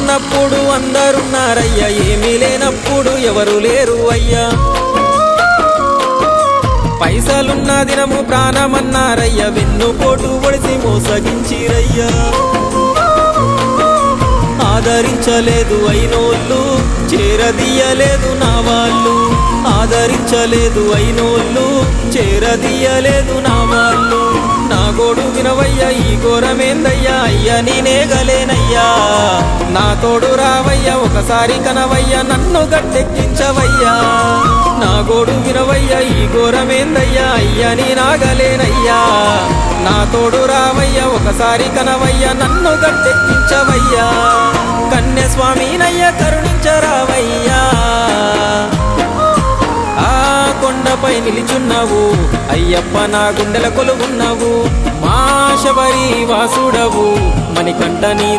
ఉన్నప్పుడు అందరున్నారయ్యా, ఏమీ లేనప్పుడు ఎవరు లేరు అయ్యా. పైసలున్న దినము ప్రాణమన్నారయ్యా, వెన్నుపోటు ఒడిసి మోసగించిరయ్యా. ఆదరించలేదు అయినోళ్ళు, చేరదీయలేదు నా వాళ్ళు. ఆదరించలేదు అయినోళ్ళు, చేరదీయలేదు నా వాళ్ళు. నా గోడు వినవయ్యా, ఈ ఘోరమేందయ్యా, అయ్యా నేనేగలేనయ్యా. నా తోడు రావయ్యా, ఒకసారి కనవయ్యా, నన్ను గట్టెక్కించవయ్యా. నా గోడు వినవయ్యా, ఈ ఘోరమేందయ్యా, అయ్యా నేనాగలేనయ్యా. నా తోడు రావయ్యా, ఒకసారి కనవయ్యా, నన్ను గట్టెక్కించవయ్యా. కన్యస్వామినయ్యా కరుణించరావయ్యా. ఆ కొండపై నిలిచున్నావు అయ్యప్ప, నా గుండెల కొలువున్నావు. మా శబరి వాసుడవు, మణికంఠ నీ